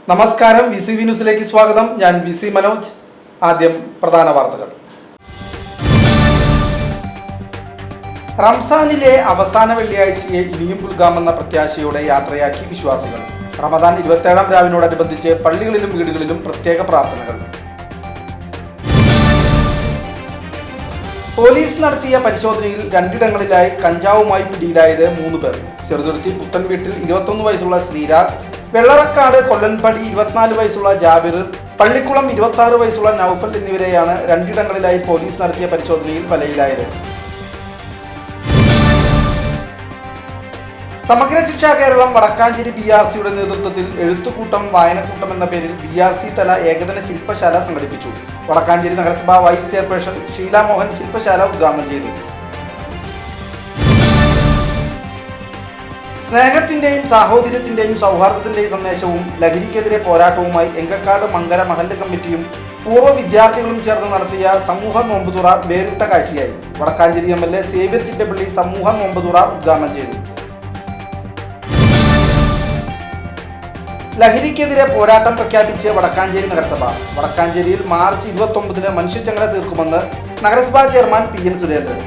നമസ്കാരം, VCV ന്യൂസിലേക്ക് സ്വാഗതം. ഞാൻ VC മനോജ്. ആദ്യം പ്രധാന വാർത്തകൾ. റംസാനിലെ അവസാന വെള്ളിയാഴ്ചയെ ഇനിയും പുൽകാമെന്ന പ്രത്യാശയോടെ യാത്രയാക്കി വിശ്വാസികൾ. റമദാൻ 27-ാം രാവിനോടനുബന്ധിച്ച് പള്ളികളിലും വീടുകളിലും പ്രത്യേക പ്രാർത്ഥനകൾ. പോലീസ് നടത്തിയ പരിശോധനയിൽ 2 ഇടങ്ങളിലായി കഞ്ചാവുമായി പിടിയിലായത് 3 പേർ. ചെറുതുരുത്തി പുത്തൻ വീട്ടിൽ 21 വയസ്സുള്ള ശ്രീരാഗ്, വെള്ളറക്കാട് കൊല്ലൻപടി 24 വയസ്സുള്ള ജാബിർ, പള്ളിക്കുളം 26 വയസ്സുള്ള നൌഫൽ എന്നിവരെയാണ് 2 ഇടങ്ങളിലായി പോലീസ് നടത്തിയ പരിശോധനയിൽ വലയിലായത്. സമഗ്ര ശിക്ഷാ കേരളം വടക്കാഞ്ചേരി BRCയുടെ നേതൃത്വത്തിൽ എഴുത്തുകൂട്ടം വായനക്കൂട്ടം എന്ന പേരിൽ BRC തല ഏകദിന ശില്പശാല സംഘടിപ്പിച്ചു. വടക്കാഞ്ചേരി നഗരസഭ വൈസ് ചെയർപേഴ്സൺ ഷീല മോഹൻ ശില്പശാല ഉദ്ഘാടനം ചെയ്തു. സ്നേഹത്തിന്റെയും സാഹോദര്യത്തിന്റെയും സൗഹാർദ്ദത്തിന്റെയും സന്ദേശവും ലഹരിക്കെതിരെ പോരാട്ടവുമായി എങ്കക്കാട് മങ്കര മഹല്ല് കമ്മിറ്റിയും പൂർവ്വ വിദ്യാർത്ഥികളും ചേർന്ന് നടത്തിയ സമൂഹ നോമ്പുതുറ വേറിട്ട കാഴ്ചയായി. വടക്കാഞ്ചേരി MLA സേവ്യർ ചിറ്റപ്പള്ളി സമൂഹ നോമ്പുതുറ ഉദ്ഘാടനം ചെയ്തു. ലഹരിക്കെതിരെ പോരാട്ടം പ്രഖ്യാപിച്ച് വടക്കാഞ്ചേരി നഗരസഭ. വടക്കാഞ്ചേരിയിൽ മാർച്ച് 29-ന് മനുഷ്യച്ചങ്ങല തീർക്കുമെന്ന് നഗരസഭാ ചെയർമാൻ PN സുരേന്ദ്രൻ.